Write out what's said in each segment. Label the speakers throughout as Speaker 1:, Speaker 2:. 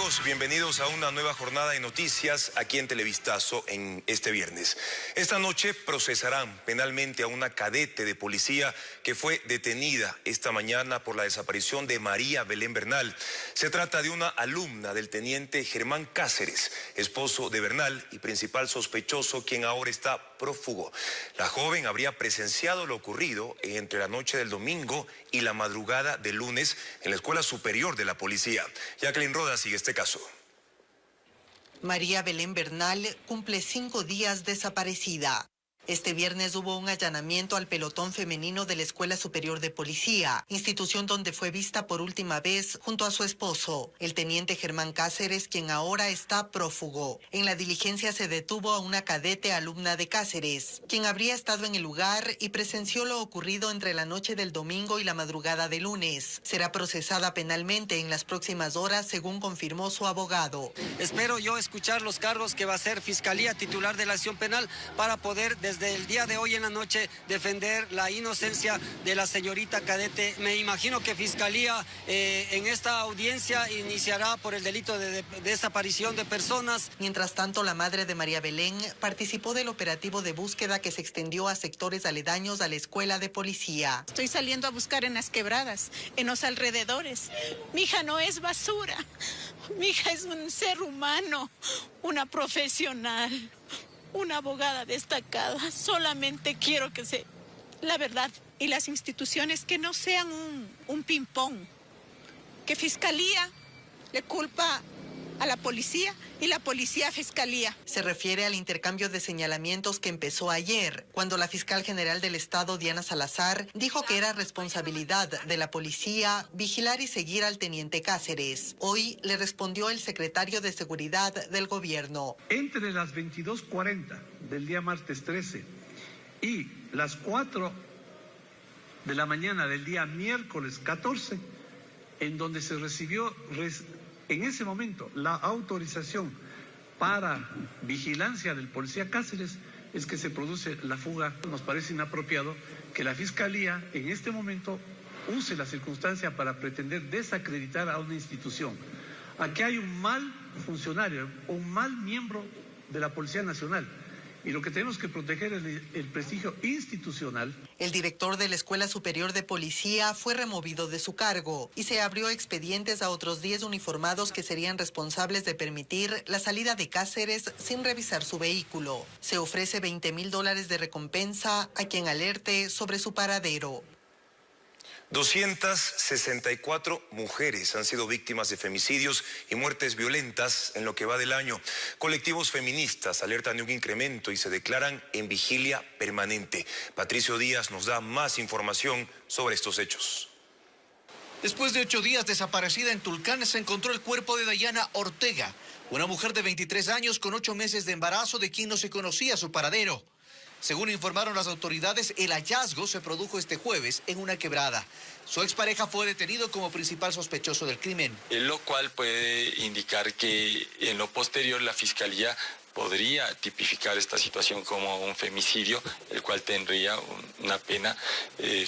Speaker 1: amigos? Bienvenidos a una nueva jornada de noticias aquí en Televistazo en este viernes. Esta noche procesarán penalmente a una cadete de policía que fue detenida esta mañana por la desaparición de María Belén Bernal. Se trata de una alumna del teniente Germán Cáceres, esposo de Bernal y principal sospechoso, quien ahora está prófugo. La joven habría presenciado lo ocurrido entre la noche del domingo y la madrugada del lunes en la Escuela Superior de la Policía. Jacqueline Rodas sigue este caso.
Speaker 2: María Belén Bernal cumple 5 días desaparecida. Este viernes hubo un allanamiento al pelotón femenino de la Escuela Superior de Policía, institución donde fue vista por última vez junto a su esposo, el teniente Germán Cáceres, quien ahora está prófugo. En la diligencia se detuvo a una cadete alumna de Cáceres, quien habría estado en el lugar y presenció lo ocurrido entre la noche del domingo y la madrugada del lunes. Será procesada penalmente en las próximas horas, según confirmó su abogado.
Speaker 3: Espero yo escuchar los cargos que va a hacer Fiscalía titular de la acción penal para poder desde el día de hoy en la noche defender la inocencia de la señorita cadete. Me imagino que Fiscalía en esta audiencia iniciará por el delito de desaparición de personas.
Speaker 2: Mientras tanto, la madre de María Belén participó del operativo de búsqueda que se extendió a sectores aledaños a la escuela de policía.
Speaker 4: Estoy saliendo a buscar en las quebradas, en los alrededores. Mi hija no es basura. Mi hija es un ser humano, una profesional, una abogada destacada. Solamente quiero que la verdad y las instituciones que no sean un ping-pong. Que Fiscalía le culpa a la policía y la policía a Fiscalía.
Speaker 2: Se refiere al intercambio de señalamientos que empezó ayer, cuando la fiscal general del Estado, Diana Salazar, dijo que era responsabilidad de la policía vigilar y seguir al teniente Cáceres. Hoy le respondió el secretario de Seguridad del gobierno.
Speaker 5: Entre las 22:40 del día martes 13 y las 4 de la mañana del día miércoles 14, en donde se recibió en ese momento la autorización para vigilancia del policía Cáceres, es que se produce la fuga. Nos parece inapropiado que la Fiscalía en este momento use la circunstancia para pretender desacreditar a una institución. Aquí hay un mal funcionario, un mal miembro de la Policía Nacional. Y lo que tenemos que proteger es el prestigio institucional.
Speaker 2: El director de la Escuela Superior de Policía fue removido de su cargo y se abrió expedientes a otros 10 uniformados que serían responsables de permitir la salida de Cáceres sin revisar su vehículo. Se ofrece $20,000 de recompensa a quien alerte sobre su paradero.
Speaker 1: 264 mujeres han sido víctimas de femicidios y muertes violentas en lo que va del año. Colectivos feministas alertan de un incremento y se declaran en vigilia permanente. Patricio Díaz nos da más información sobre estos hechos.
Speaker 6: Después de 8 días desaparecida en Tulcán, se encontró el cuerpo de Dayana Ortega, una mujer de 23 años con 8 meses de embarazo de quien no se conocía su paradero. Según informaron las autoridades, el hallazgo se produjo este jueves en una quebrada. Su expareja fue detenido como principal sospechoso del crimen.
Speaker 7: Lo cual puede indicar que en lo posterior la Fiscalía podría tipificar esta situación como un femicidio, el cual tendría una pena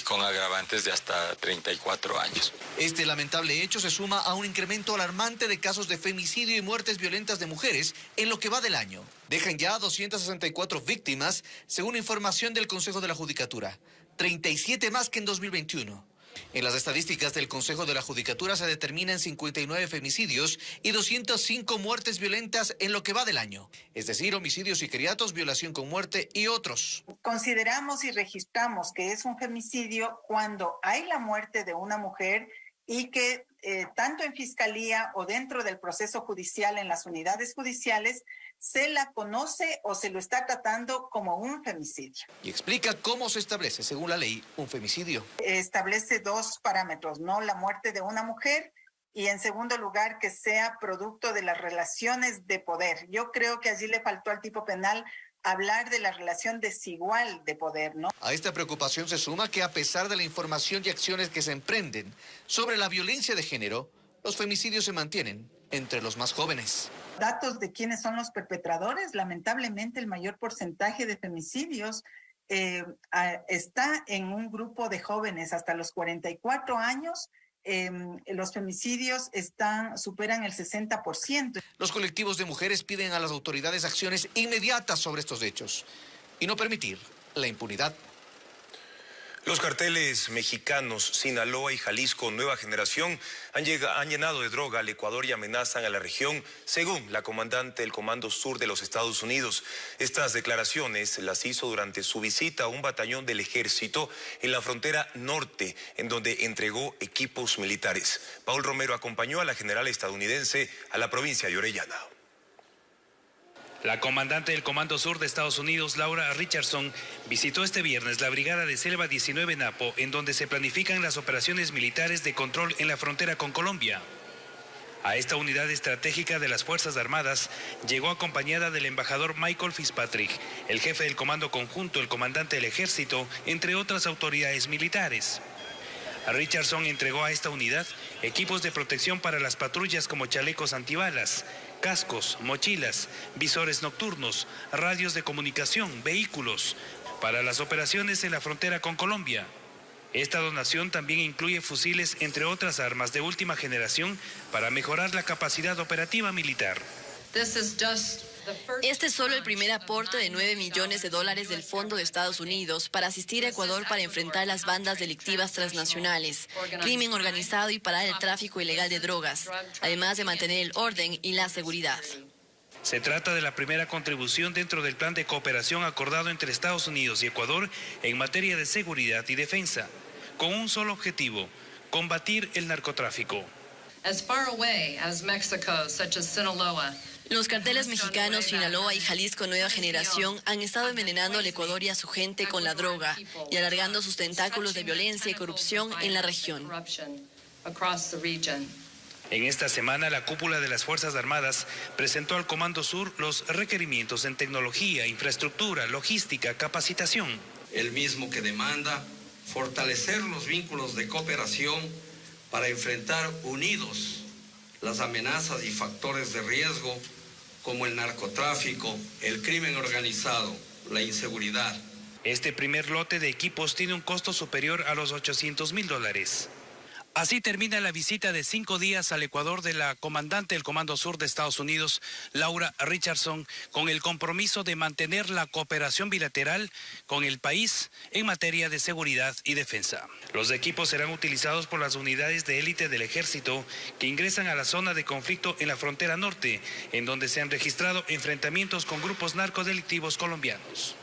Speaker 7: con agravantes de hasta 34 años.
Speaker 6: Este lamentable hecho se suma a un incremento alarmante de casos de femicidio y muertes violentas de mujeres en lo que va del año. Dejan ya 264 víctimas, según información del Consejo de la Judicatura, 37 más que en 2021. En las estadísticas del Consejo de la Judicatura se determinan 59 femicidios y 205 muertes violentas en lo que va del año, es decir, homicidios sicariatos, violación con muerte y otros.
Speaker 8: Consideramos y registramos que es un femicidio cuando hay la muerte de una mujer y que tanto en Fiscalía o dentro del proceso judicial en las unidades judiciales se la conoce o se lo está tratando como un femicidio.
Speaker 6: Y explica cómo se establece, según la ley, un femicidio.
Speaker 8: Establece 2 parámetros, ¿no? La muerte de una mujer y, en segundo lugar, que sea producto de las relaciones de poder. Yo creo que allí le faltó al tipo penal hablar de la relación desigual de poder, ¿no?
Speaker 6: A esta preocupación se suma que, a pesar de la información y acciones que se emprenden sobre la violencia de género, los femicidios se mantienen entre los más jóvenes.
Speaker 8: Datos de quiénes son los perpetradores, lamentablemente el mayor porcentaje de femicidios está en un grupo de jóvenes hasta los 44 años los femicidios superan el 60%.
Speaker 6: Los colectivos de mujeres piden a las autoridades acciones inmediatas sobre estos hechos y no permitir la impunidad.
Speaker 1: Los carteles mexicanos Sinaloa y Jalisco Nueva Generación han llenado de droga al Ecuador y amenazan a la región, según la comandante del Comando Sur de los Estados Unidos. Estas declaraciones las hizo durante su visita a un batallón del ejército en la frontera norte, en donde entregó equipos militares. Paul Romero acompañó a la general estadounidense a la provincia de Orellana.
Speaker 9: La comandante del Comando Sur de Estados Unidos, Laura Richardson, visitó este viernes la Brigada de Selva 19 Napo, en donde se planifican las operaciones militares de control en la frontera con Colombia. A esta unidad estratégica de las Fuerzas Armadas llegó acompañada del embajador Michael Fitzpatrick, el jefe del Comando Conjunto, el comandante del Ejército, entre otras autoridades militares. Richardson entregó a esta unidad equipos de protección para las patrullas como chalecos antibalas, cascos, mochilas, visores nocturnos, radios de comunicación, vehículos, para las operaciones en la frontera con Colombia. Esta donación también incluye fusiles, entre otras armas de última generación, para mejorar la capacidad operativa militar.
Speaker 10: Este es solo el primer aporte de $9 millones del Fondo de Estados Unidos para asistir a Ecuador para enfrentar las bandas delictivas transnacionales, crimen organizado y parar el tráfico ilegal de drogas, además de mantener el orden y la seguridad.
Speaker 9: Se trata de la primera contribución dentro del plan de cooperación acordado entre Estados Unidos y Ecuador en materia de seguridad y defensa, con un solo objetivo: combatir el narcotráfico.
Speaker 11: As far away as Mexico, such as Sinaloa,
Speaker 10: los carteles mexicanos Sinaloa y Jalisco Nueva Generación han estado envenenando al Ecuador y a su gente con la droga y alargando sus tentáculos de violencia y corrupción en la región.
Speaker 9: En esta semana, la cúpula de las Fuerzas Armadas presentó al Comando Sur los requerimientos en tecnología, infraestructura, logística, capacitación.
Speaker 12: El mismo que demanda fortalecer los vínculos de cooperación para enfrentar unidos las amenazas y factores de riesgo como el narcotráfico, el crimen organizado, la inseguridad.
Speaker 9: Este primer lote de equipos tiene un costo superior a los $800,000. Así termina la visita de 5 días al Ecuador de la comandante del Comando Sur de Estados Unidos, Laura Richardson, con el compromiso de mantener la cooperación bilateral con el país en materia de seguridad y defensa. Los equipos serán utilizados por las unidades de élite del ejército que ingresan a la zona de conflicto en la frontera norte, en donde se han registrado enfrentamientos con grupos narcodelictivos colombianos.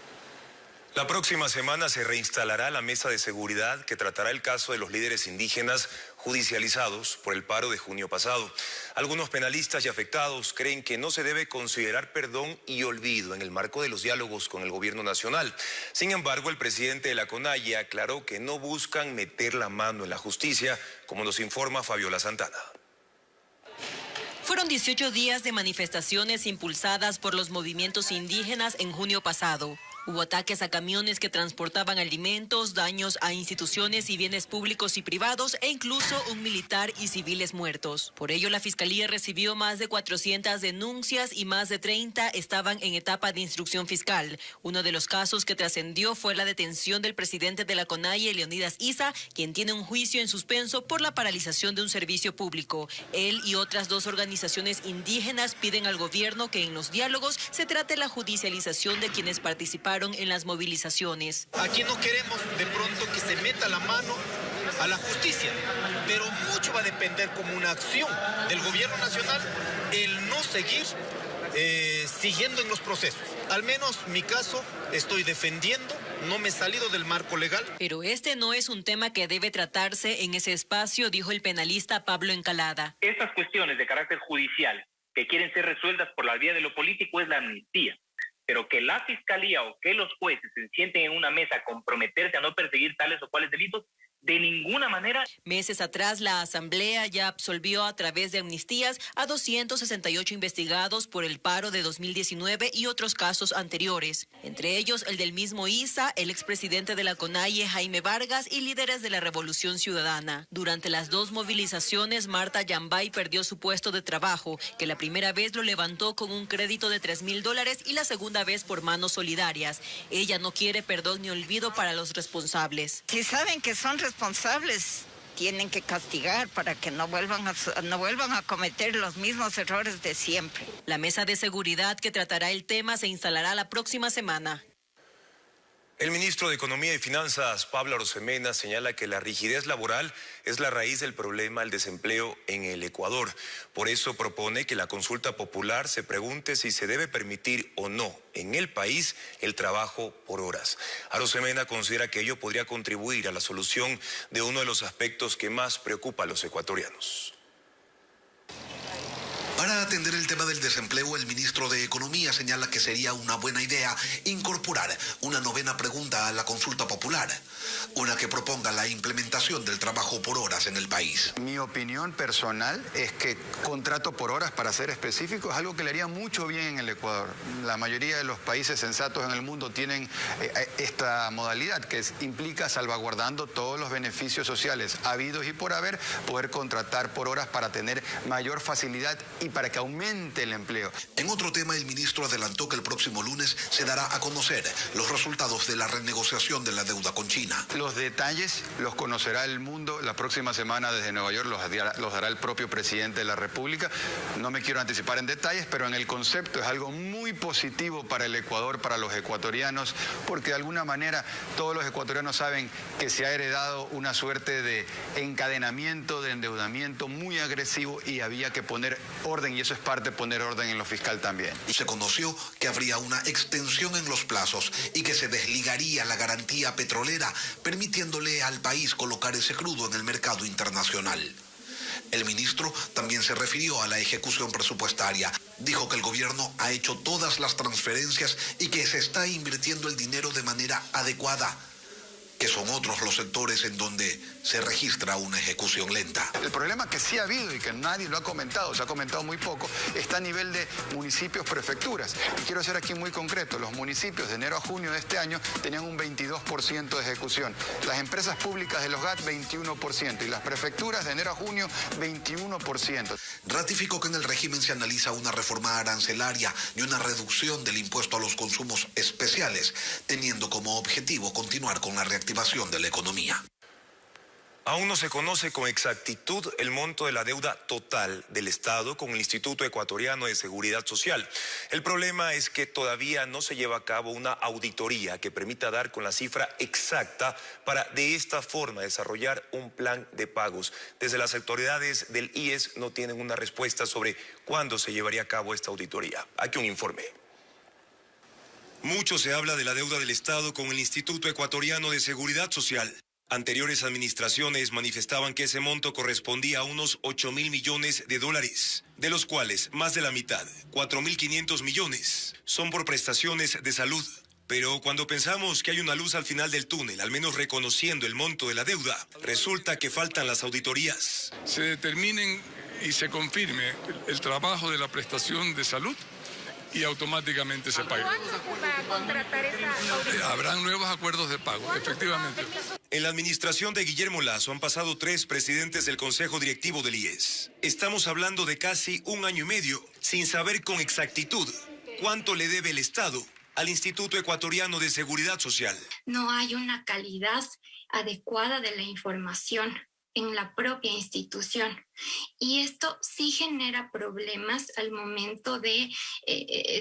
Speaker 1: La próxima semana se reinstalará la mesa de seguridad que tratará el caso de los líderes indígenas judicializados por el paro de junio pasado. Algunos penalistas y afectados creen que no se debe considerar perdón y olvido en el marco de los diálogos con el gobierno nacional. Sin embargo, el presidente de la CONAIE aclaró que no buscan meter la mano en la justicia, como nos informa Fabiola Santana.
Speaker 13: Fueron 18 días de manifestaciones impulsadas por los movimientos indígenas en junio pasado. Hubo ataques a camiones que transportaban alimentos, daños a instituciones y bienes públicos y privados e incluso un militar y civiles muertos. Por ello, la Fiscalía recibió más de 400 denuncias y más de 30 estaban en etapa de instrucción fiscal. Uno de los casos que trascendió fue la detención del presidente de la CONAIE, Leonidas Issa, quien tiene un juicio en suspenso por la paralización de un servicio público. Él y otras 2 organizaciones indígenas piden al gobierno que en los diálogos se trate la judicialización de quienes participaron en las movilizaciones.
Speaker 14: Aquí no queremos de pronto que se meta la mano a la justicia, pero mucho va a depender como una acción del gobierno nacional el no seguir siguiendo en los procesos. Al menos mi caso estoy defendiendo, no me he salido del marco legal.
Speaker 13: Pero este no es un tema que debe tratarse en ese espacio, dijo el penalista Pablo Encalada.
Speaker 15: Estas cuestiones de carácter judicial que quieren ser resueltas por la vía de lo político es la amnistía. Pero que la fiscalía o que los jueces se sienten en una mesa a comprometerse a no perseguir tales o cuales delitos, de ninguna manera.
Speaker 13: Meses atrás, la Asamblea ya absolvió a través de amnistías a 268 investigados por el paro de 2019 y otros casos anteriores, entre ellos el del mismo Issa, el expresidente de la CONAIE, Jaime Vargas, y líderes de la Revolución Ciudadana. Durante las 2 movilizaciones, Marta Yambay perdió su puesto de trabajo, que la primera vez lo levantó con un crédito de $3,000 y la segunda vez por manos solidarias. Ella no quiere perdón ni olvido para los responsables.
Speaker 16: Si saben que son responsables, tienen que castigar para que no vuelvan a cometer los mismos errores de siempre.
Speaker 13: La mesa de seguridad que tratará el tema se instalará la próxima semana.
Speaker 1: El ministro de Economía y Finanzas, Pablo Arosemena, señala que la rigidez laboral es la raíz del problema del desempleo en el Ecuador. Por eso propone que la consulta popular se pregunte si se debe permitir o no en el país el trabajo por horas. Arosemena considera que ello podría contribuir a la solución de uno de los aspectos que más preocupa a los ecuatorianos.
Speaker 17: Para atender el tema del desempleo, el ministro de Economía señala que sería una buena idea incorporar una novena pregunta a la consulta popular, una que proponga la implementación del trabajo por horas en el país.
Speaker 18: Mi opinión personal es que contrato por horas, para ser específico, es algo que le haría mucho bien en el Ecuador. La mayoría de los países sensatos en el mundo tienen esta modalidad que implica salvaguardando todos los beneficios sociales habidos y por haber, poder contratar por horas para tener mayor facilidad y para que aumente el empleo.
Speaker 17: En otro tema, el ministro adelantó que el próximo lunes se dará a conocer los resultados de la renegociación de la deuda con China.
Speaker 18: Los detalles los conocerá el mundo la próxima semana desde Nueva York, los dará el propio presidente de la República. No me quiero anticipar en detalles, pero en el concepto es algo muy positivo para el Ecuador, para los ecuatorianos, porque de alguna manera todos los ecuatorianos saben que se ha heredado una suerte de encadenamiento, de endeudamiento muy agresivo y había que poner orden, y eso es parte de poner orden en lo fiscal también.
Speaker 17: Se conoció que habría una extensión en los plazos y que se desligaría la garantía petrolera, permitiéndole al país colocar ese crudo en el mercado internacional. El ministro también se refirió a la ejecución presupuestaria. Dijo que el gobierno ha hecho todas las transferencias y que se está invirtiendo el dinero de manera adecuada, que son otros los sectores en donde se registra una ejecución lenta.
Speaker 18: El problema que sí ha habido y que nadie lo ha comentado, se ha comentado muy poco, está a nivel de municipios, prefecturas. Y quiero ser aquí muy concreto, los municipios de enero a junio de este año tenían un 22% de ejecución. Las empresas públicas de los GAT, 21%. Y las prefecturas de enero a junio, 21%.
Speaker 17: Ratificó que en el régimen se analiza una reforma arancelaria y una reducción del impuesto a los consumos especiales, teniendo como objetivo continuar con la reactivación de la economía.
Speaker 1: Aún no se conoce con exactitud el monto de la deuda total del Estado con el Instituto Ecuatoriano de Seguridad Social. El problema es que todavía no se lleva a cabo una auditoría que permita dar con la cifra exacta para de esta forma desarrollar un plan de pagos. Desde las autoridades del IES no tienen una respuesta sobre cuándo se llevaría a cabo esta auditoría. Aquí un informe. Mucho se habla de la deuda del Estado con el Instituto Ecuatoriano de Seguridad Social. Anteriores administraciones manifestaban que ese monto correspondía a unos 8.000 millones de dólares, de los cuales más de la mitad, 4.500 millones, son por prestaciones de salud. Pero cuando pensamos que hay una luz al final del túnel, al menos reconociendo el monto de la deuda, resulta que faltan las auditorías.
Speaker 19: Se determinen y se confirme el trabajo de la prestación de salud y automáticamente se paga. Habrán nuevos acuerdos de pago, efectivamente.
Speaker 1: En la administración de Guillermo Lasso han pasado 3 presidentes del Consejo Directivo del IES. Estamos hablando de casi 1 año y medio, sin saber con exactitud cuánto le debe el Estado al Instituto Ecuatoriano de Seguridad Social.
Speaker 20: No hay una calidad adecuada de la información en la propia institución. Y esto sí genera problemas al momento de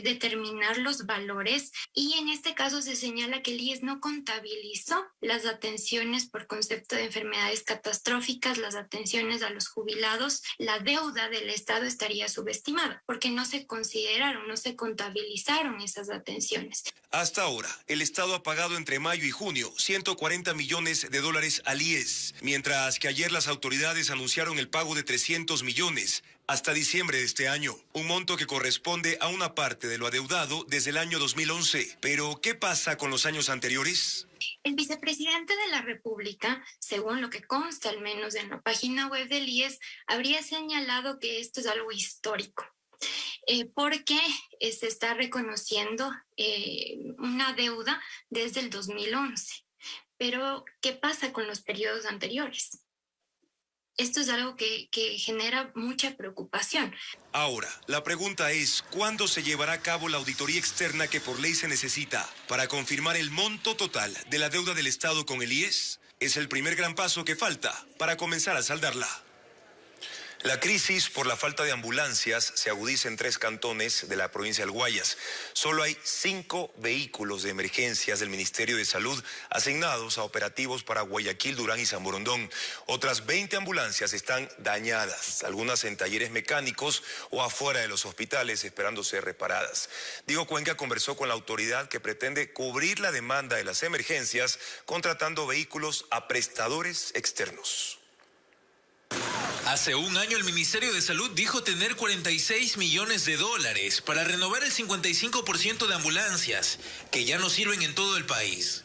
Speaker 20: determinar los valores. Y en este caso se señala que el IES no contabilizó las atenciones por concepto de enfermedades catastróficas, las atenciones a los jubilados. La deuda del Estado estaría subestimada porque no se consideraron, no se contabilizaron esas atenciones.
Speaker 1: Hasta ahora, el Estado ha pagado entre mayo y junio 140 millones de dólares al IES, mientras que ayer las autoridades anunciaron el pago de 300 millones hasta diciembre de este año, un monto que corresponde a una parte de lo adeudado desde el año 2011. Pero, ¿qué pasa con los años anteriores?
Speaker 20: El vicepresidente de la República, según lo que consta al menos en la página web del IES, habría señalado que esto es algo histórico. Porque se está reconociendo una deuda desde el 2011. Pero, ¿qué pasa con los periodos anteriores? Esto es algo que genera mucha preocupación.
Speaker 1: Ahora, la pregunta es, ¿cuándo se llevará a cabo la auditoría externa que por ley se necesita para confirmar el monto total de la deuda del Estado con el IES? es el primer gran paso que falta para comenzar a saldarla. La crisis por la falta de ambulancias se agudiza en 3 cantones de la provincia del Guayas. Solo hay 5 vehículos de emergencias del Ministerio de Salud asignados a operativos para Guayaquil, Durán y San Borondón. Otras 20 ambulancias están dañadas, algunas en talleres mecánicos o afuera de los hospitales esperando ser reparadas. Diego Cuenca conversó con la autoridad que pretende cubrir la demanda de las emergencias contratando vehículos a prestadores externos.
Speaker 21: Hace un año el Ministerio de Salud dijo tener 46 millones de dólares para renovar el 55% de ambulancias, que ya no sirven en todo el país.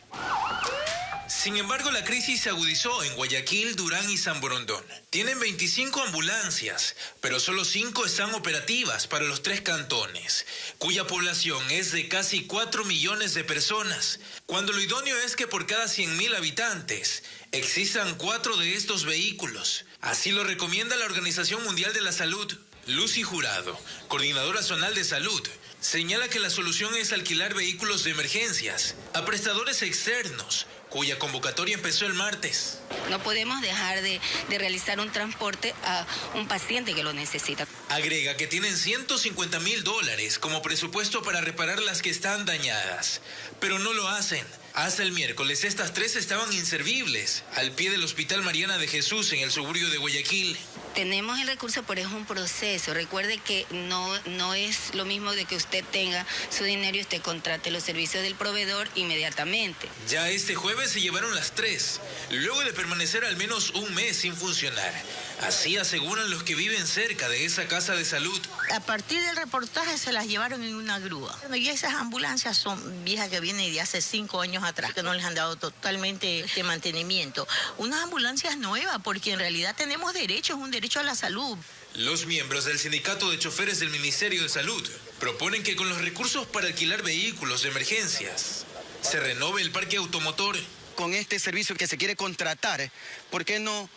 Speaker 21: Sin embargo, la crisis se agudizó en Guayaquil, Durán y San Borondón. Tienen 25 ambulancias, pero solo 5 están operativas para los 3 cantones, cuya población es de casi 4 millones de personas, cuando lo idóneo es que por cada 100.000 habitantes existan 4 de estos vehículos. Así lo recomienda la Organización Mundial de la Salud. Lucy Jurado, coordinadora zonal de salud, señala que la solución es alquilar vehículos de emergencias a prestadores externos, cuya convocatoria empezó el martes.
Speaker 22: No podemos dejar de realizar un transporte a un paciente que lo necesita.
Speaker 21: Agrega que tienen $150.000 como presupuesto para reparar las que están dañadas, pero no lo hacen. Hasta el miércoles estas 3 estaban inservibles al pie del Hospital Mariana de Jesús en el suburbio de Guayaquil.
Speaker 22: Tenemos el recurso, pero es un proceso. Recuerde que no es lo mismo de que usted tenga su dinero y usted contrate los servicios del proveedor inmediatamente.
Speaker 21: Ya este jueves se llevaron las 3, luego de permanecer al menos un mes sin funcionar. Así aseguran los que viven cerca de esa casa de salud.
Speaker 23: A partir del reportaje se las llevaron en una grúa. Y esas ambulancias son viejas que vienen de hace 5 años atrás, que no les han dado totalmente mantenimiento. Unas ambulancias nuevas, porque en realidad tenemos derechos, un derecho a la salud.
Speaker 21: Los miembros del Sindicato de Choferes del Ministerio de Salud proponen que con los recursos para alquilar vehículos de emergencias se renove el parque automotor.
Speaker 24: Con este servicio que se quiere contratar, ¿por qué no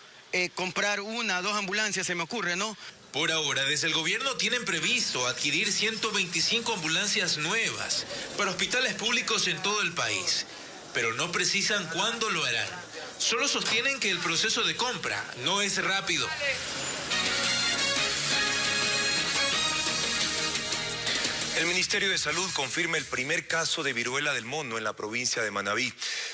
Speaker 24: comprar 1 o 2 ambulancias, se me ocurre, ¿no?
Speaker 21: Por ahora, desde el gobierno tienen previsto adquirir 125 ambulancias nuevas para hospitales públicos en todo el país, pero no precisan cuándo lo harán. Solo sostienen que el proceso de compra no es rápido.
Speaker 1: El Ministerio de Salud confirma el primer caso de viruela del mono en la provincia de Manabí.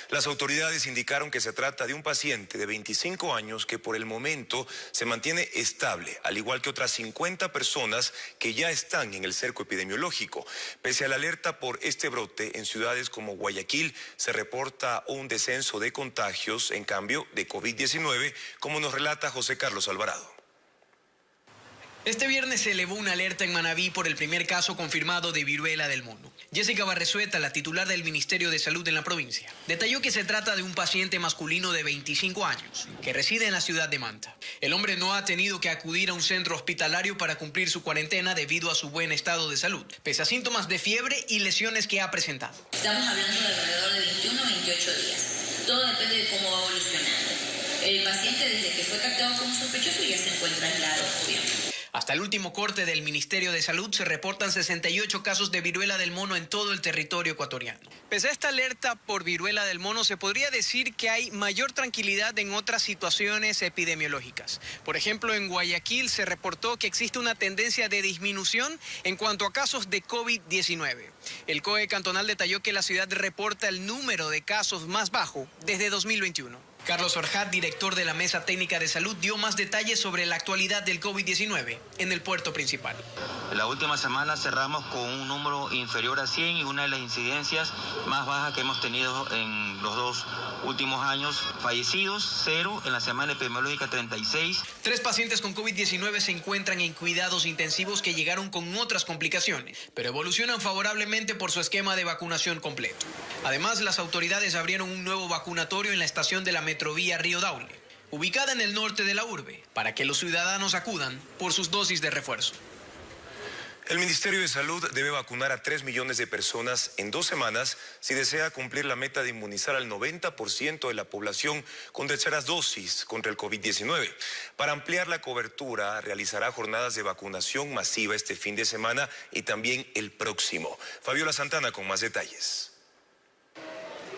Speaker 1: Las autoridades indicaron que se trata de un paciente de 25 años que por el momento se mantiene estable, al igual que otras 50 personas que ya están en el cerco epidemiológico. Pese a la alerta por este brote, en ciudades como Guayaquil se reporta un descenso de contagios, en cambio, de COVID-19, como nos relata José Carlos Alvarado.
Speaker 25: Este viernes se elevó una alerta en Manabí por el primer caso confirmado de viruela del mono. Jessica Barresueta, la titular del Ministerio de Salud en la provincia, detalló que se trata de un paciente masculino de 25 años que reside en la ciudad de Manta. El hombre no ha tenido que acudir a un centro hospitalario para cumplir su cuarentena debido a su buen estado de salud, pese a síntomas de fiebre y lesiones que ha presentado.
Speaker 26: Estamos hablando de alrededor de 21 o 28 días. Todo depende de cómo va evolucionando. El paciente, desde que fue captado como sospechoso, ya se encuentra aislado, obviamente.
Speaker 25: Hasta el último corte del Ministerio de Salud se reportan 68 casos de viruela del mono en todo el territorio ecuatoriano. Pese a esta alerta por viruela del mono, se podría decir que hay mayor tranquilidad en otras situaciones epidemiológicas. Por ejemplo, en Guayaquil se reportó que existe una tendencia de disminución en cuanto a casos de COVID-19. El COE cantonal detalló que la ciudad reporta el número de casos más bajo desde 2021. Carlos Orjat, director de la Mesa Técnica de Salud, dio más detalles sobre la actualidad del COVID-19 en el puerto principal.
Speaker 27: La última semana cerramos con un número inferior a 100 y una de las incidencias más bajas que hemos tenido en los 2 últimos años. Fallecidos, 0, en la semana epidemiológica 36.
Speaker 25: 3 pacientes con COVID-19 se encuentran en cuidados intensivos que llegaron con otras complicaciones, pero evolucionan favorablemente por su esquema de vacunación completo. Además, las autoridades abrieron un nuevo vacunatorio en la estación de la Metrovía Río Daule, ubicada en el norte de la urbe, para que los ciudadanos acudan por sus dosis de refuerzo.
Speaker 1: El Ministerio de Salud debe vacunar a 3 millones de personas en 2 semanas si desea cumplir la meta de inmunizar al 90% de la población con terceras dosis contra el COVID-19. Para ampliar la cobertura, realizará jornadas de vacunación masiva este fin de semana y también el próximo. Fabiola Santana con más detalles.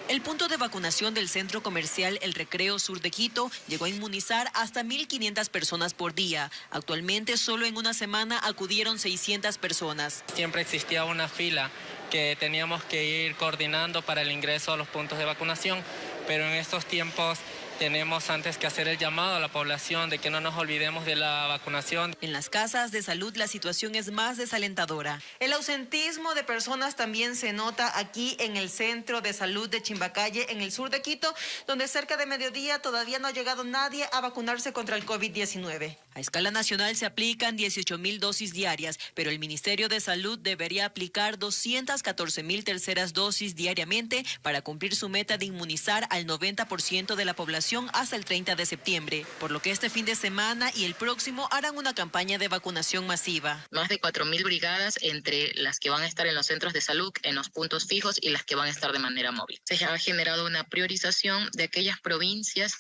Speaker 13: El punto de vacunación del centro comercial El Recreo Sur de Quito llegó a inmunizar hasta 1.500 personas por día. Actualmente, solo en una semana acudieron 600 personas.
Speaker 2: Siempre existía una fila que teníamos que ir coordinando para el ingreso a los puntos de vacunación, pero en estos tiempos tenemos antes que hacer el llamado a la población de que no nos olvidemos de la vacunación.
Speaker 13: En las casas de salud la situación es más desalentadora. El ausentismo de personas también se nota aquí en el centro de salud de Chimbacalle, en el sur de Quito, donde cerca de mediodía todavía no ha llegado nadie a vacunarse contra el COVID-19. A escala nacional se aplican 18.000 dosis diarias, pero el Ministerio de Salud debería aplicar 214.000 terceras dosis diariamente para cumplir su meta de inmunizar al 90% de la población hasta el 30 de septiembre, por lo que este fin de semana y el próximo harán una campaña de vacunación masiva.
Speaker 3: Más de 4.000 brigadas entre las que van a estar en los centros de salud, en los puntos fijos y las que van a estar de manera móvil. Se ha generado una priorización de aquellas provincias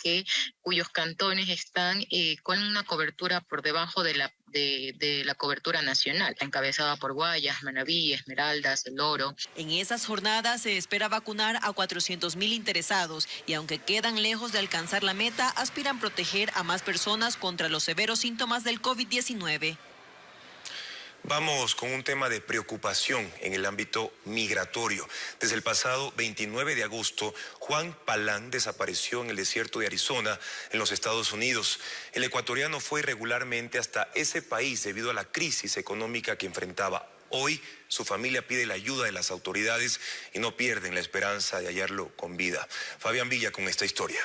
Speaker 3: cuyos cantones están con una cobertura por debajo de la cobertura nacional, encabezada por Guayas, Manabí, Esmeraldas, El Oro.
Speaker 13: En esas jornadas se espera vacunar a 400.000 interesados y aunque quedan lejos de alcanzar la meta, aspiran proteger a más personas contra los severos síntomas del COVID-19.
Speaker 1: Vamos con un tema de preocupación en el ámbito migratorio. Desde el pasado 29 de agosto, Juan Palán desapareció en el desierto de Arizona, en los Estados Unidos. El ecuatoriano fue irregularmente hasta ese país debido a la crisis económica que enfrentaba. Hoy, su familia pide la ayuda de las autoridades y no pierden la esperanza de hallarlo con vida. Fabián Villa con esta historia.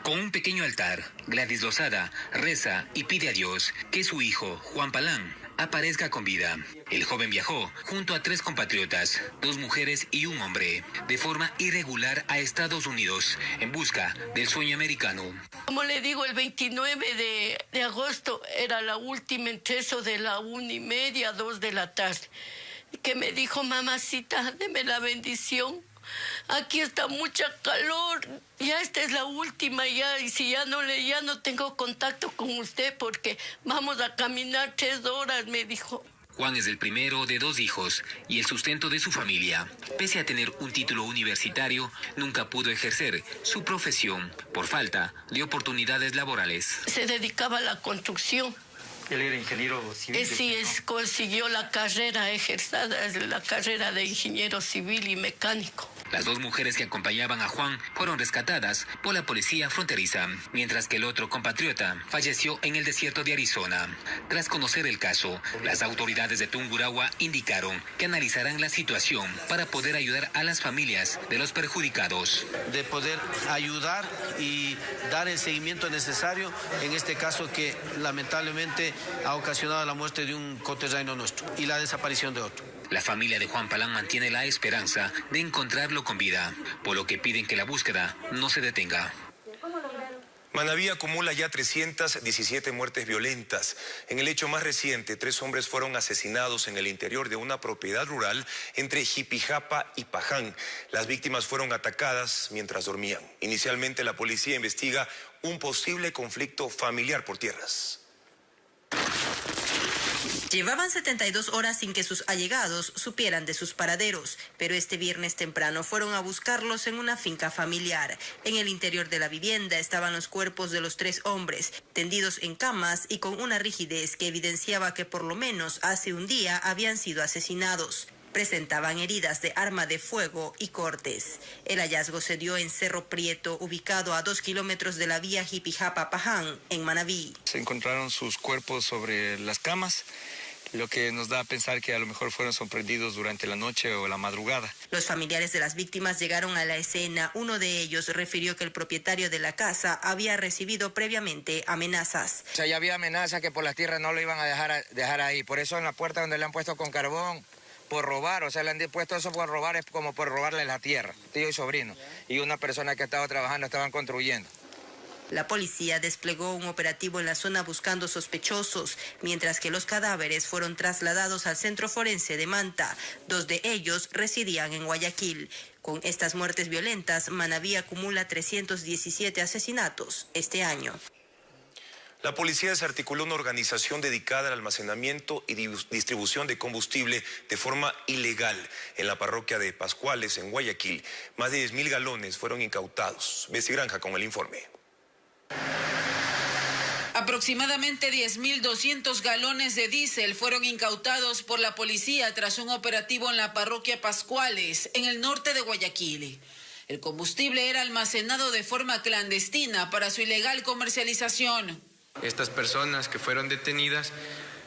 Speaker 4: Con un pequeño altar, Gladys Lozada reza y pide a Dios que su hijo, Juan Palán, aparezca con vida. El joven viajó junto a 3 compatriotas, 2 mujeres y un hombre, de forma irregular a Estados Unidos, en busca del sueño americano.
Speaker 5: Como le digo, el 29 de agosto era la última entre eso de la 1:30, 2 de la tarde, que me dijo: mamacita, deme la bendición. Aquí está mucha calor, ya esta es la última ya, y si ya no tengo contacto con usted porque vamos a caminar 3 horas, me dijo.
Speaker 4: Juan es el primero de 2 hijos y el sustento de su familia. Pese a tener un título universitario, nunca pudo ejercer su profesión por falta de oportunidades laborales.
Speaker 5: Se dedicaba a la construcción.
Speaker 4: Él era ingeniero civil.
Speaker 5: Sí, consiguió la carrera la carrera de ingeniero civil y mecánico.
Speaker 4: Las 2 mujeres que acompañaban a Juan fueron rescatadas por la policía fronteriza, mientras que el otro compatriota falleció en el desierto de Arizona. Tras conocer el caso, las autoridades de Tungurahua indicaron que analizarán la situación para poder ayudar a las familias de los perjudicados.
Speaker 6: De poder ayudar y dar el seguimiento necesario en este caso que lamentablemente ha ocasionado la muerte de un coterráneo nuestro y la desaparición de otro.
Speaker 4: La familia de Juan Palán mantiene la esperanza de encontrarlo con vida, por lo que piden que la búsqueda no se detenga.
Speaker 1: Manabí acumula ya 317 muertes violentas. En el hecho más reciente, 3 hombres fueron asesinados en el interior de una propiedad rural entre Jipijapa y Paján. Las víctimas fueron atacadas mientras dormían. Inicialmente, la policía investiga un posible conflicto familiar por tierras.
Speaker 7: Llevaban 72 horas sin que sus allegados supieran de sus paraderos, pero este viernes temprano fueron a buscarlos en una finca familiar. En el interior de la vivienda estaban los cuerpos de los 3 hombres, tendidos en camas y con una rigidez que evidenciaba que por lo menos hace un día habían sido asesinados. Presentaban heridas de arma de fuego y cortes. El hallazgo se dio en Cerro Prieto, ubicado a 2 kilómetros de la vía Jipijapa-Paján, en Manabí.
Speaker 8: Se encontraron sus cuerpos sobre las camas, lo que nos da a pensar que a lo mejor fueron sorprendidos durante la noche o la madrugada.
Speaker 7: Los familiares de las víctimas llegaron a la escena. Uno de ellos refirió que el propietario de la casa había recibido previamente amenazas.
Speaker 28: O sea, ya había amenazas que por las tierras no lo iban a dejar ahí. Por eso en la puerta donde le han puesto con carbón, por robar, o sea, le han puesto eso por robar, es como por robarle la tierra, tío y sobrino. Y una persona que estaba trabajando, estaban construyendo.
Speaker 7: La policía desplegó un operativo en la zona buscando sospechosos, mientras que los cadáveres fueron trasladados al centro forense de Manta. 2 de ellos residían en Guayaquil. Con estas muertes violentas, Manabí acumula 317 asesinatos este año.
Speaker 1: La policía desarticuló una organización dedicada al almacenamiento y distribución de combustible de forma ilegal en la parroquia de Pascuales, en Guayaquil. Más de 10.000 galones fueron incautados. Bessie Granja con el informe.
Speaker 9: Aproximadamente 10.200 galones de diésel fueron incautados por la policía tras un operativo en la parroquia Pascuales, en el norte de Guayaquil. El combustible era almacenado de forma clandestina para su ilegal comercialización.
Speaker 10: Estas personas que fueron detenidas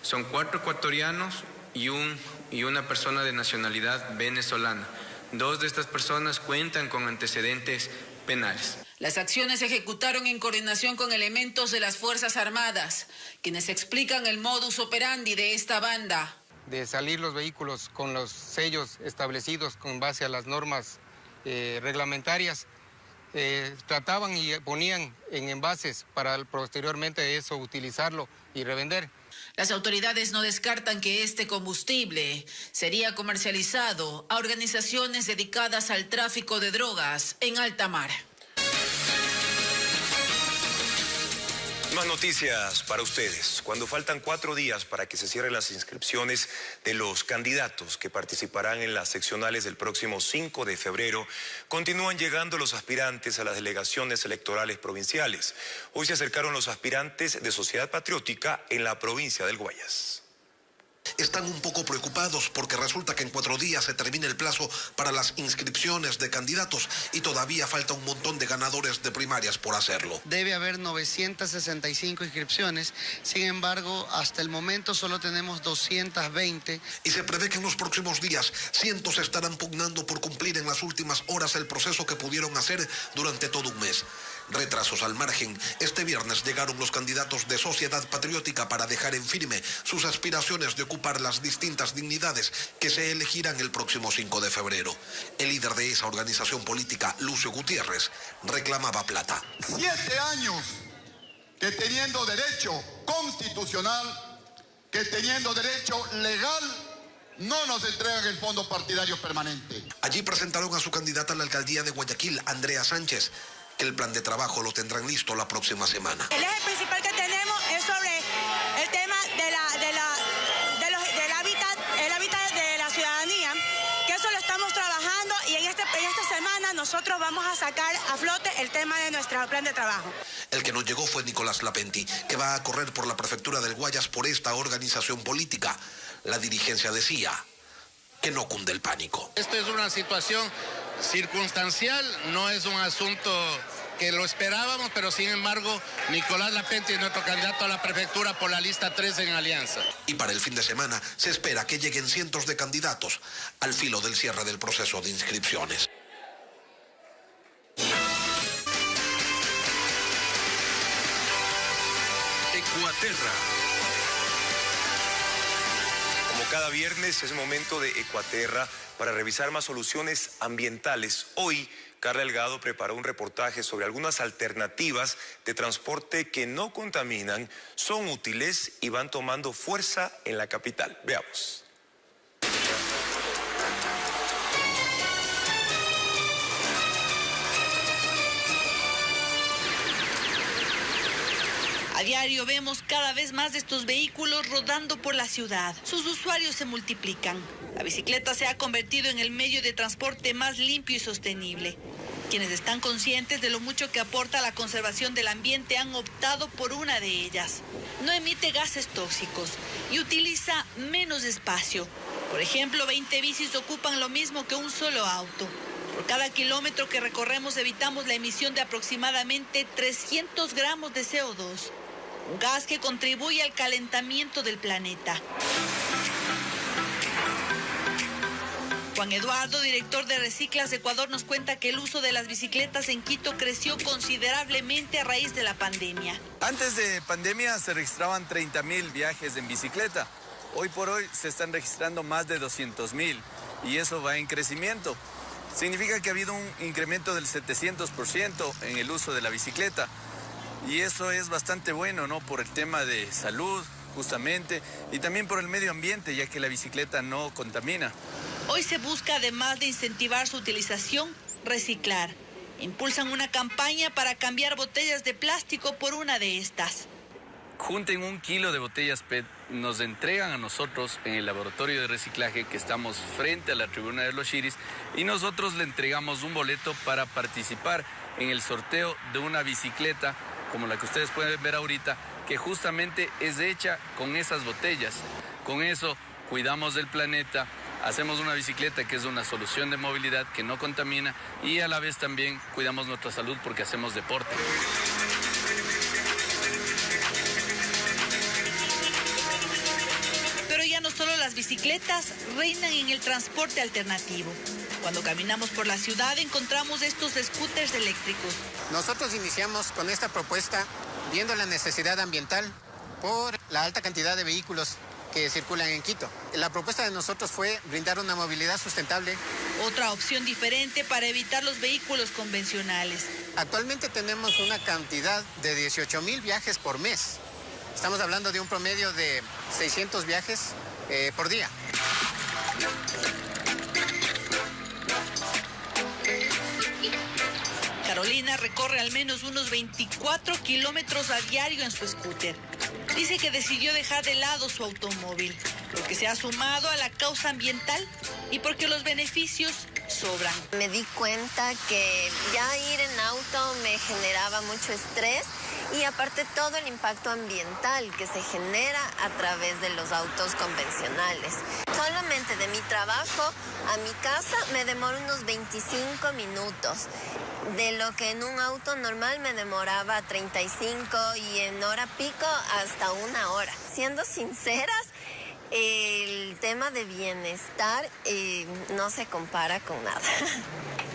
Speaker 10: son 4 ecuatorianos y una persona de nacionalidad venezolana. 2 de estas personas cuentan con antecedentes penales.
Speaker 9: Las acciones se ejecutaron en coordinación con elementos de las Fuerzas Armadas, quienes explican el modus operandi de esta banda.
Speaker 11: De salir los vehículos con los sellos establecidos con base a las normas reglamentarias, trataban y ponían en envases para posteriormente eso utilizarlo y revender.
Speaker 9: Las autoridades no descartan que este combustible sería comercializado a organizaciones dedicadas al tráfico de drogas en alta mar.
Speaker 1: Más noticias para ustedes. Cuando faltan 4 días para que se cierren las inscripciones de los candidatos que participarán en las seccionales del próximo 5 de febrero, continúan llegando los aspirantes a las delegaciones electorales provinciales. Hoy se acercaron los aspirantes de Sociedad Patriótica en la provincia del Guayas.
Speaker 17: Están un poco preocupados porque resulta que en 4 días se termina el plazo para las inscripciones de candidatos y todavía falta un montón de ganadores de primarias por hacerlo.
Speaker 12: Debe haber 965 inscripciones, sin embargo, hasta el momento solo tenemos 220.
Speaker 17: Y se prevé que en los próximos días cientos estarán pugnando por cumplir en las últimas horas el proceso que pudieron hacer durante todo un mes. Retrasos al margen, este viernes llegaron los candidatos de Sociedad Patriótica para dejar en firme sus aspiraciones de ocupar las distintas dignidades que se elegirán el próximo 5 de febrero. El líder de esa organización política, Lucio Gutiérrez, reclamaba plata.
Speaker 14: 7 años que teniendo derecho constitucional, que teniendo derecho legal, no nos entregan el fondo partidario permanente.
Speaker 17: Allí presentaron a su candidata a la alcaldía de Guayaquil, Andrea Sánchez, que el plan de trabajo lo tendrán listo la próxima semana.
Speaker 15: El eje principal que tenemos es sobre el tema el hábitat de la ciudadanía, que eso lo estamos trabajando y en esta semana nosotros vamos a sacar a flote el tema de nuestro plan de trabajo.
Speaker 17: El que no llegó fue Nicolás Lapenti, que va a correr por la prefectura del Guayas por esta organización política. La dirigencia decía que no cunde el pánico.
Speaker 16: Esto es una situación circunstancial, no es un asunto que lo esperábamos, pero sin embargo, Nicolás Lapenti es nuestro candidato a la prefectura por la lista 3 en Alianza.
Speaker 17: Y para el fin de semana se espera que lleguen cientos de candidatos al filo del cierre del proceso de inscripciones.
Speaker 1: Ecuaterra. Como cada viernes es momento de Ecuaterra para revisar más soluciones ambientales. Hoy, Carla Delgado preparó un reportaje sobre algunas alternativas de transporte que no contaminan, son útiles y van tomando fuerza en la capital. Veamos.
Speaker 18: A diario vemos cada vez más de estos vehículos rodando por la ciudad. Sus usuarios se multiplican. La bicicleta se ha convertido en el medio de transporte más limpio y sostenible. Quienes están conscientes de lo mucho que aporta a la conservación del ambiente han optado por una de ellas. No emite gases tóxicos y utiliza menos espacio. Por ejemplo, 20 bicis ocupan lo mismo que un solo auto. Por cada kilómetro que recorremos evitamos la emisión de aproximadamente 300 gramos de CO2. Un gas que contribuye al calentamiento del planeta. Juan Eduardo, director de Reciclas Ecuador, nos cuenta que el uso de las bicicletas en Quito creció considerablemente a raíz de la pandemia.
Speaker 29: Antes de pandemia se registraban 30.000 viajes en bicicleta. Hoy por hoy se están registrando más de 200.000 y eso va en crecimiento. Significa que ha habido un incremento del 700% en el uso de la bicicleta. Y eso es bastante bueno, ¿no? Por el tema de salud, justamente, y también por el medio ambiente, ya que la bicicleta no contamina.
Speaker 18: Hoy se busca, además de incentivar su utilización, reciclar. Impulsan una campaña para cambiar botellas de plástico por una de estas.
Speaker 29: junten 1 kilo de botellas PET, nos entregan a nosotros en el laboratorio de reciclaje que estamos frente a la tribuna de los Chiris y nosotros le entregamos un boleto para participar en el sorteo de una bicicleta como la que ustedes pueden ver ahorita, que justamente es hecha con esas botellas. Con eso cuidamos del planeta, hacemos una bicicleta que es una solución de movilidad que no contamina y a la vez también cuidamos nuestra salud porque hacemos deporte.
Speaker 18: Pero ya no solo las bicicletas reinan en el transporte alternativo. Cuando caminamos por la ciudad encontramos estos scooters eléctricos.
Speaker 19: Nosotros iniciamos con esta propuesta viendo la necesidad ambiental por la alta cantidad de vehículos que circulan en Quito. La propuesta de nosotros fue brindar una movilidad sustentable.
Speaker 18: Otra opción diferente para evitar los vehículos convencionales.
Speaker 19: Actualmente tenemos una cantidad de 18,000 viajes por mes. Estamos hablando de un promedio de 600 viajes por día.
Speaker 18: Carolina recorre al menos unos 24 kilómetros a diario en su scooter. Dice que decidió dejar de lado su automóvil, porque se ha sumado a la causa ambiental y porque los beneficios sobran.
Speaker 20: Me di cuenta que ya ir en auto me generaba mucho estrés y aparte todo el impacto ambiental que se genera a través de los autos convencionales. Solamente de mi trabajo a mi casa me demoro unos 25 minutos. De lo que en un auto normal me demoraba 35 y en hora pico hasta 1 hora. Siendo sinceras, el tema de bienestar no se compara con nada.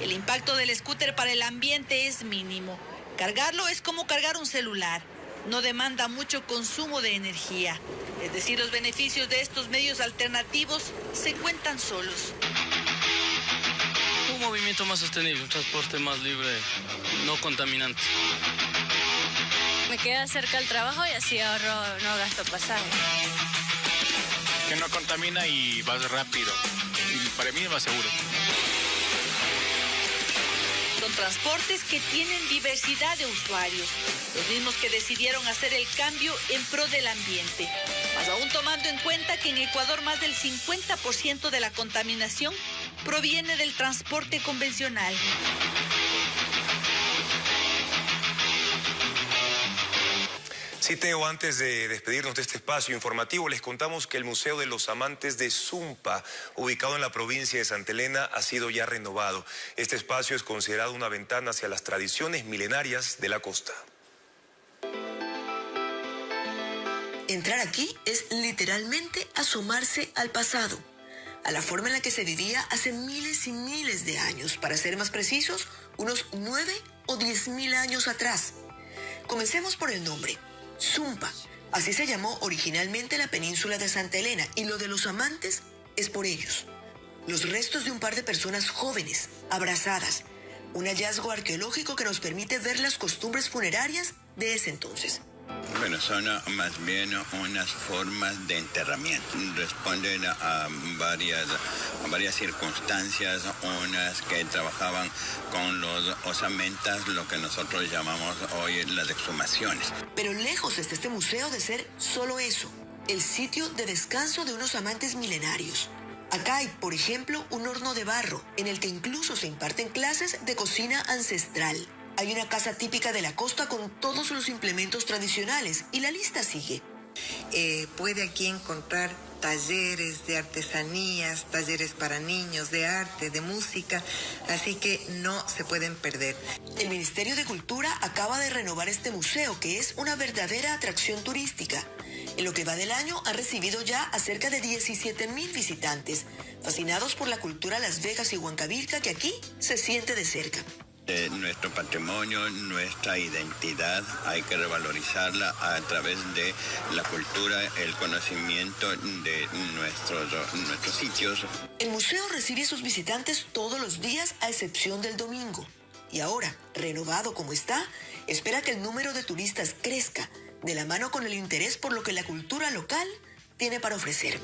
Speaker 18: El impacto del scooter para el ambiente es mínimo. Cargarlo es como cargar un celular. No demanda mucho consumo de energía. Es decir, los beneficios de estos medios alternativos se cuentan solos.
Speaker 21: Un movimiento más sostenible, un transporte más libre, no contaminante.
Speaker 22: Me queda cerca del trabajo y así ahorro, no gasto pasaje.
Speaker 23: Que no contamina y vas rápido. Y para mí es más seguro.
Speaker 18: Son transportes que tienen diversidad de usuarios, los mismos que decidieron hacer el cambio en pro del ambiente. Más aún tomando en cuenta que en Ecuador más del 50% de la contaminación proviene del transporte convencional.
Speaker 1: Sí, Teo, antes de despedirnos de este espacio informativo, les contamos que el Museo de los Amantes de Sumpa, ubicado en la provincia de Santa Elena, ha sido ya renovado. Este espacio es considerado una ventana hacia las tradiciones milenarias de la costa.
Speaker 24: Entrar aquí es literalmente asomarse al pasado, a la forma en la que se vivía hace miles y miles de años, para ser más precisos, unos 9 o 10.000 años atrás. Comencemos por el nombre, Sumpa. Así se llamó originalmente la península de Santa Elena, y lo de los amantes es por ellos. Los restos de un par de personas jóvenes, abrazadas, un hallazgo arqueológico que nos permite ver las costumbres funerarias de ese entonces.
Speaker 25: Bueno, son más bien unas formas de enterramiento. Responden a varias circunstancias, unas que trabajaban con los osamentas, lo que nosotros llamamos hoy las exhumaciones.
Speaker 24: Pero lejos está este museo de ser solo eso, el sitio de descanso de unos amantes milenarios. Acá hay, por ejemplo, un horno de barro, en el que incluso se imparten clases de cocina ancestral. Hay una casa típica de la costa con todos los implementos tradicionales y la lista sigue.
Speaker 26: Puede aquí encontrar talleres de artesanías, talleres para niños, de arte, de música, así que no se pueden perder.
Speaker 24: El Ministerio de Cultura acaba de renovar este museo, que es una verdadera atracción turística. En lo que va del año ha recibido ya a cerca de 17.000 visitantes, fascinados por la cultura Las Vegas y Huancavilca, que aquí se siente de cerca.
Speaker 25: Nuestro patrimonio, nuestra identidad, hay que revalorizarla a través de la cultura, el conocimiento de nuestros sitios.
Speaker 24: El museo recibe a sus visitantes todos los días a excepción del domingo. Y ahora, renovado como está, espera que el número de turistas crezca, de la mano con el interés por lo que la cultura local tiene para ofrecer.